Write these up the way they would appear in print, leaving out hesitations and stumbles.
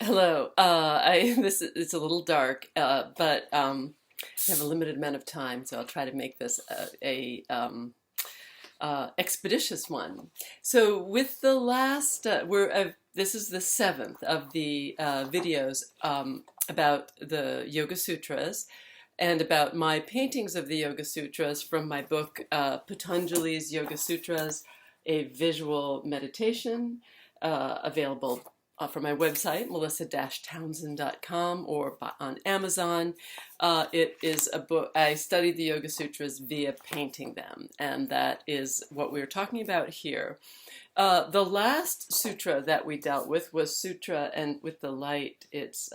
Hello. It's a little dark, but I have a limited amount of time, so I'll try to make this expeditious one. So with the last, this is the seventh of the videos about the Yoga Sutras and about my paintings of the Yoga Sutras from my book Patanjali's Yoga Sutras, a visual meditation, available from my website, melissa-townsend.com, or on Amazon. It is a book. I studied the Yoga Sutras via painting them, and that is what we're talking about here. The last sutra that we dealt with was sutra, and with the light, it's,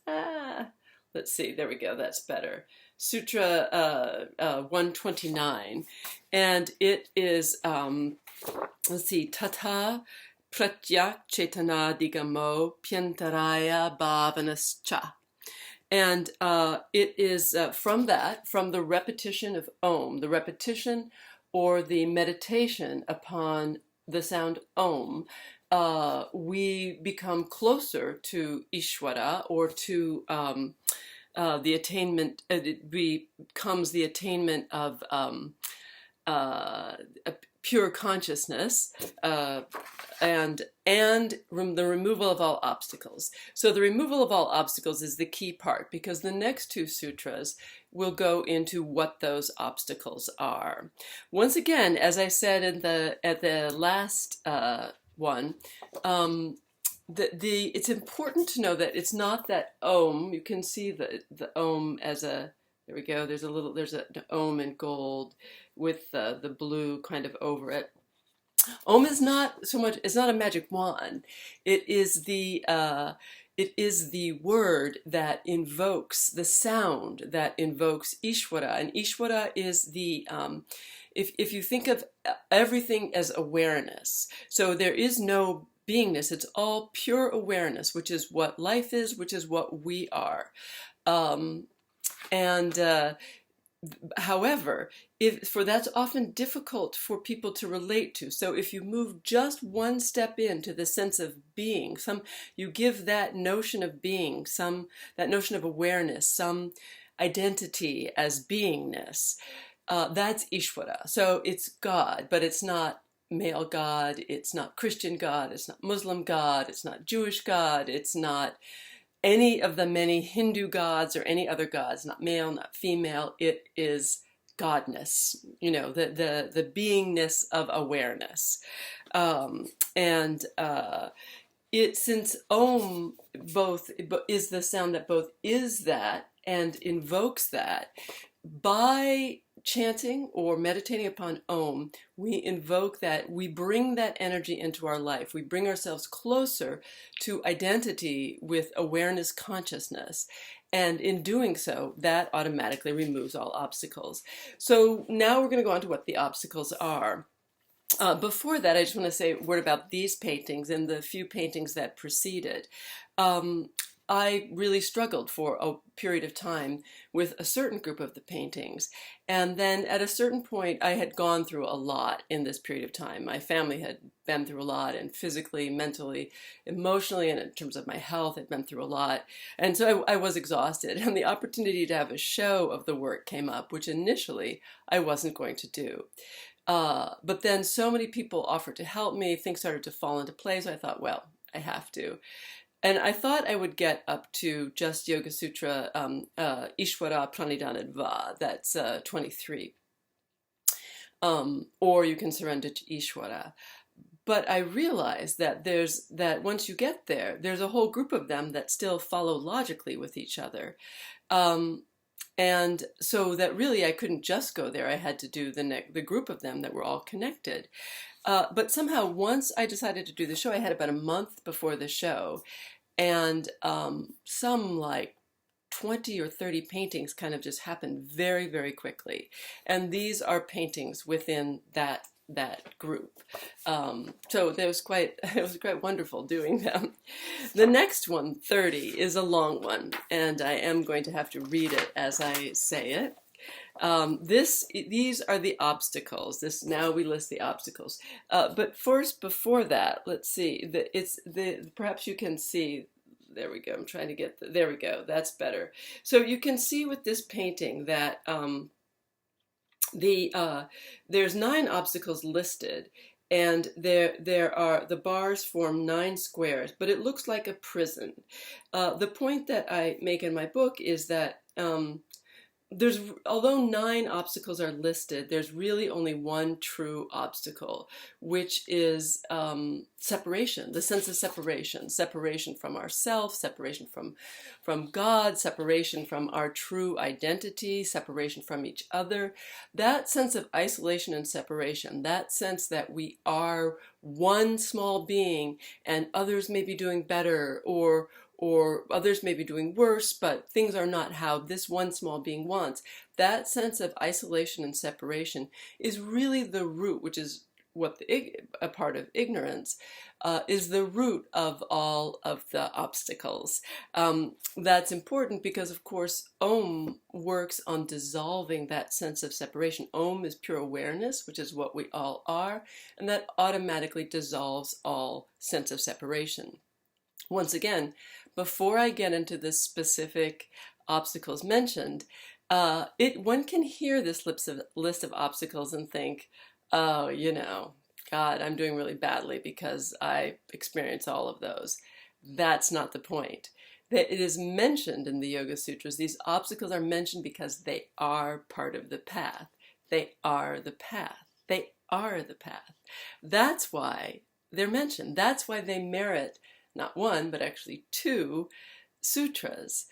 let's see, there we go, that's better. Sutra 129, and it is, let's see, Tata Pratyak Chetana Digamo Pyantaraya Bhavanascha. And it is from the repetition of Om, the repetition or the meditation upon the sound Om, we become closer to Ishvara, or to the attainment. It becomes the attainment of a pure consciousness, and the removal of all obstacles. So the removal of all obstacles is the key part, because the next two sutras will go into what those obstacles are. Once again, as I said at the last one, it's important to know that it's not that Om. You can see the Om as a, there we go. There's an Om in gold with the blue kind of over it. Om is not so much, it's not a magic wand. It is the word that invokes, the sound that invokes Ishvara. And Ishvara is the, if you think of everything as awareness, so there is no beingness, it's all pure awareness, which is what life is, which is what we are. However, that's often difficult for people to relate to. So if you move just one step into the sense of being, you give that notion of being, that notion of awareness, some identity as beingness, that's Ishvara. So it's God, but it's not male God, it's not Christian God, it's not Muslim God, it's not Jewish God, it's not any of the many Hindu gods or any other gods, not male, not female. It is godness, the beingness of awareness. Since Om both is the sound that both is that and invokes that, by chanting or meditating upon Om, we invoke that, we bring that energy into our life. We bring ourselves closer to identity with awareness consciousness. And in doing so, that automatically removes all obstacles. So now we're going to go on to what the obstacles are. Before that, I just want to say a word about these paintings and the few paintings that preceded. I really struggled for a period of time with a certain group of the paintings. And then at a certain point, I had gone through a lot in this period of time. My family had been through a lot, and physically, mentally, emotionally, and in terms of my health, had been through a lot. And so I was exhausted. And the opportunity to have a show of the work came up, which initially I wasn't going to do. But then so many people offered to help me. Things started to fall into place. So I thought, well, I have to. And I thought I would get up to just Yoga Sutra Ishvara Pranidhanadva, that's 23. Or you can surrender to Ishvara. But I realized that once you get there, there's a whole group of them that still follow logically with each other. And so that really I couldn't just go there. I had to do the group of them that were all connected. But somehow once I decided to do the show, I had about a month before the show. And some like 20 or 30 paintings kind of just happened very, very quickly. And these are paintings within that group. So it was quite wonderful doing them. The next one, 30, is a long one, and I am going to have to read it as I say it. These are the obstacles. Now we list the obstacles. But first, before that, let's see. Perhaps you can see there we go. I'm trying to get, there we go. That's better. So you can see with this painting that there's 9 obstacles listed, and there are, the bars form 9 squares, but it looks like a prison. The point that I make in my book is that although 9 obstacles are listed, there's really only one true obstacle, which is separation, the sense of separation, separation from ourself, separation from God, separation from our true identity, separation from each other. That sense of isolation and separation, that sense that we are one small being and others may be doing better, or others may be doing worse, but things are not how this one small being wants. That sense of isolation and separation is really the root, which is what a part of ignorance, is the root of all of the obstacles. That's important because, of course, Om works on dissolving that sense of separation. Om is pure awareness, which is what we all are, and that automatically dissolves all sense of separation. Once again, before I get into the specific obstacles mentioned, one can hear this list of obstacles and think, oh, God, I'm doing really badly because I experience all of those. That's not the point. That it is mentioned in the Yoga Sutras. These obstacles are mentioned because they are part of the path. They are the path. They are the path. That's why they're mentioned. That's why they merit not 1, but actually 2 sutras.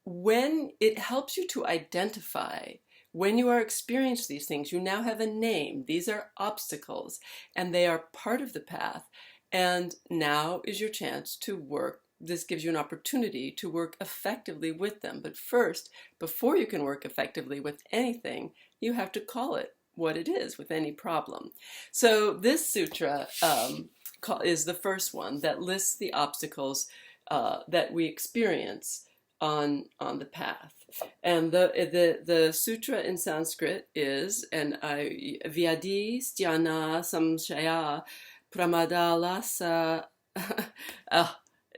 When it helps you to identify, when you are experiencing these things, you now have a name. These are obstacles, and they are part of the path. And now is your chance to work. This gives you an opportunity to work effectively with them. But first, before you can work effectively with anything, you have to call it what it is with any problem. So this sutra is the first one that lists the obstacles that we experience on the path. And the sutra in Sanskrit is, Vyadi Sthana Samshaya Pramadalasa.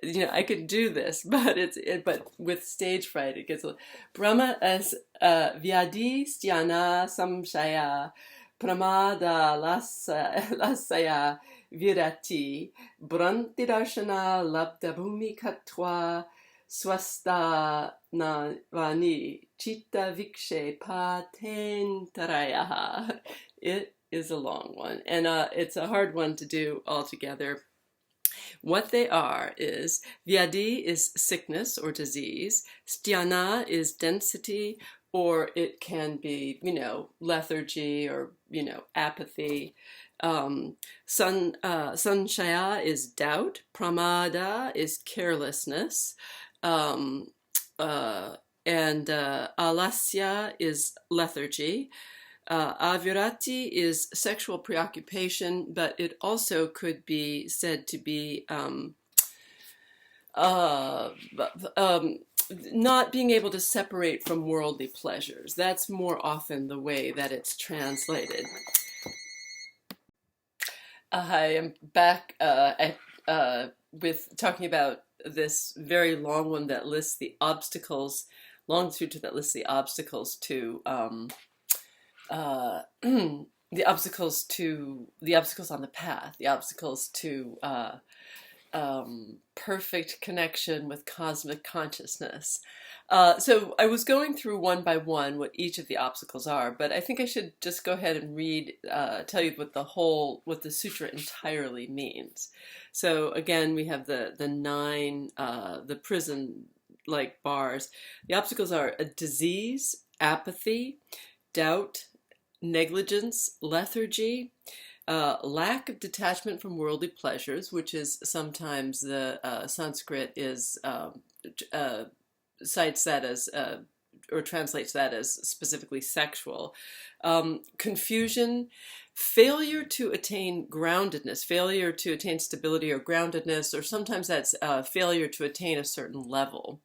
I could do this, but but with stage fright it gets a little. Vyadi Sthana Samshaya Pramadalasa Virati Brantidarshana Labdabhumi Katwa Swastanavani Chitta Vikshe Patentaraya. It is a long one, and it's a hard one to do altogether. What they are is, Vyadi is sickness or disease, Sthana is density, or it can be, lethargy or, apathy. Sanshaya is doubt, pramada is carelessness, and alasya is lethargy. Avirati is sexual preoccupation, but it also could be said to be not being able to separate from worldly pleasures. That's more often the way that it's translated. I am back with talking about this very long one that lists the obstacles, long sutra that lists the obstacles to the obstacles on the path, the obstacles to perfect connection with cosmic consciousness. So I was going through one by one what each of the obstacles are, but I think I should just go ahead and tell you what the sutra entirely means. So again, we have the 9, the prison-like bars. The obstacles are a disease, apathy, doubt, negligence, lethargy, lack of detachment from worldly pleasures, which is sometimes the Sanskrit is cites that as or translates that as specifically sexual. Confusion, failure to attain groundedness, failure to attain stability or groundedness, or sometimes that's failure to attain a certain level.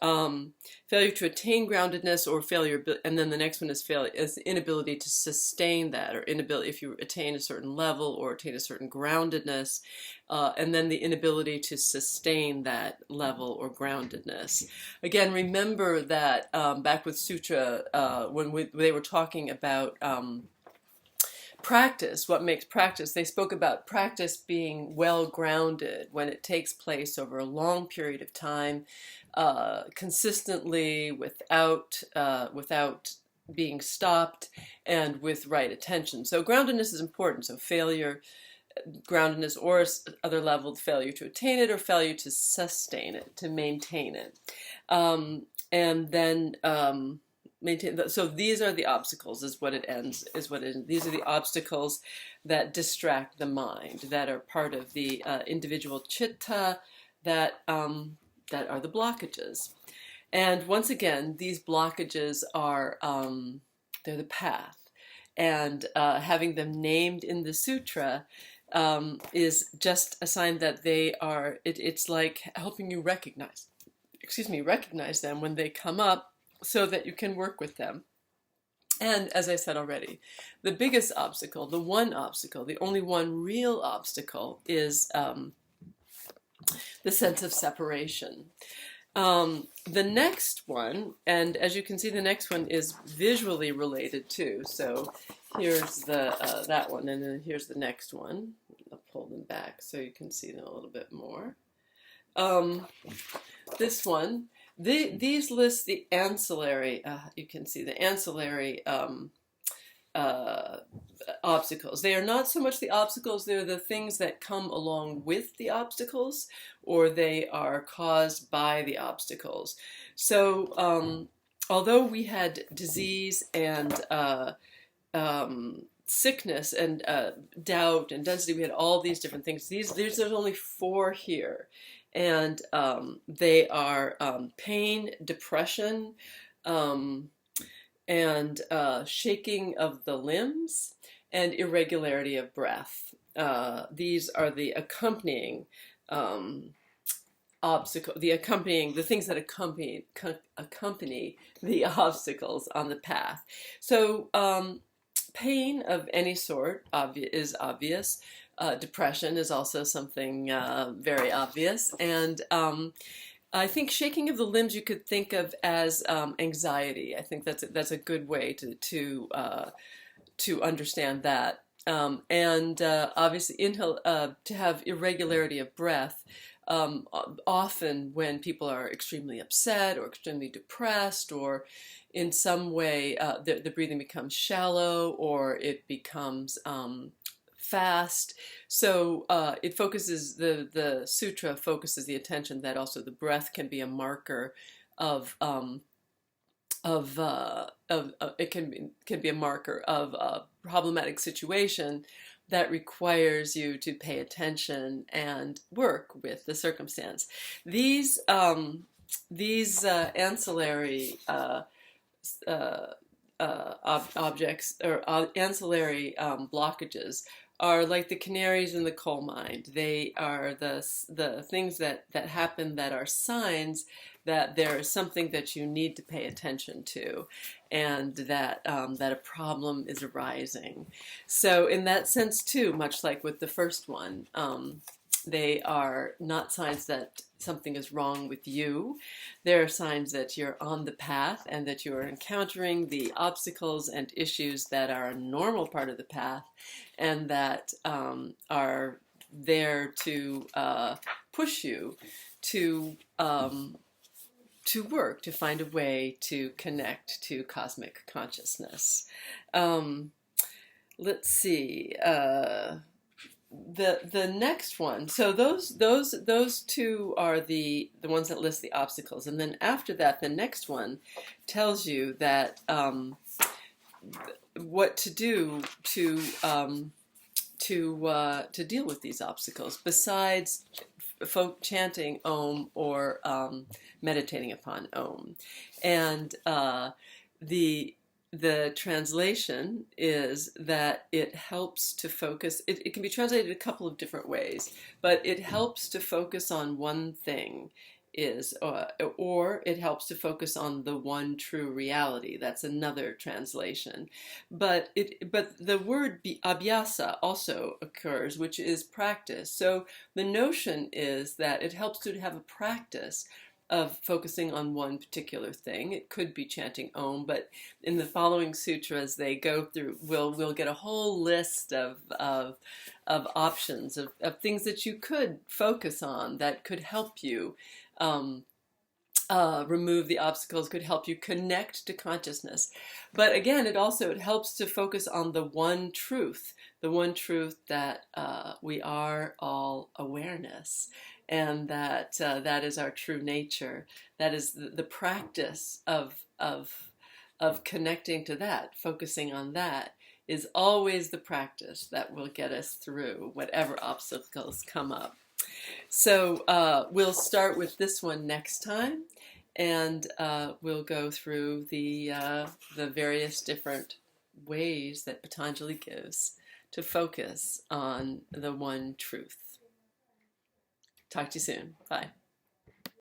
Failure to attain groundedness, or failure, and then the next one is failure, is inability to sustain that, or inability if you attain a certain level or attain a certain groundedness, and then the inability to sustain that level or groundedness. Again, remember that back with Sutra, when they were talking about practice, what makes practice, they spoke about practice being well grounded when it takes place over a long period of time, consistently, without being stopped, and with right attention. So groundedness is important. So failure, groundedness, or other level, failure to attain it or failure to sustain it, to maintain it, and then maintain. So these are the obstacles, is what it ends, is what it is. These are the obstacles that distract the mind, that are part of the individual chitta, that are the blockages. And once again, these blockages are they're the path, and having them named in the sutra is just a sign that they are. It's like helping you recognize them when they come up, so that you can work with them. And as I said already, the biggest obstacle, the only one real obstacle, is the sense of separation. The next one, and as you can see, the next one is visually related too. So here's the that one, and then here's the next one. I'll pull them back so you can see them a little bit more. This one. These list the ancillary, you can see the ancillary obstacles. They are not so much the obstacles, they're the things that come along with the obstacles, or they are caused by the obstacles. So although we had disease and sickness and doubt and density, we had all these different things. There's only 4 here. And they are pain, depression, and shaking of the limbs, and irregularity of breath. These are the accompanying the things that accompany the obstacles on the path. So pain of any sort is obvious. Depression is also something very obvious, and I think shaking of the limbs you could think of as anxiety. I think that's a good way to understand that. And obviously, to have irregularity of breath. Often, when people are extremely upset or extremely depressed, or in some way the breathing becomes shallow, or it becomes fast. So it focuses, the sutra focuses the attention that also the breath can be a marker of it can be a marker of a problematic situation that requires you to pay attention and work with the circumstance. These ancillary objects, or ancillary blockages, are like the canaries in the coal mine. They are the things that happen that are signs that there is something that you need to pay attention to, and that a problem is arising. So in that sense too, much like with the first one, they are not signs that something is wrong with you. They're signs that you're on the path, and that you are encountering the obstacles and issues that are a normal part of the path, and that are there to push you to work, to find a way to connect to cosmic consciousness. Let's see. The next one. So those two are the ones that list the obstacles, and then after that, the next one tells you that what to do to deal with these obstacles, besides chanting Om or meditating upon Om. And the translation is that it helps to focus. It can be translated a couple of different ways, but it helps to focus on one thing is, or it helps to focus on the one true reality. That's another translation. But the word abhyasa also occurs, which is practice. So the notion is that it helps to have a practice of focusing on one particular thing. It could be chanting Om, but in the following sutras they go through, we'll get a whole list of options of things that you could focus on that could help you remove the obstacles, could help you connect to consciousness. But again, it helps to focus on the one truth that we are all awareness, and that that is our true nature. That is the practice of connecting to that, focusing on that, is always the practice that will get us through whatever obstacles come up. So we'll start with this one next time, and we'll go through the various different ways that Patanjali gives to focus on the one truth. Talk to you soon. Bye.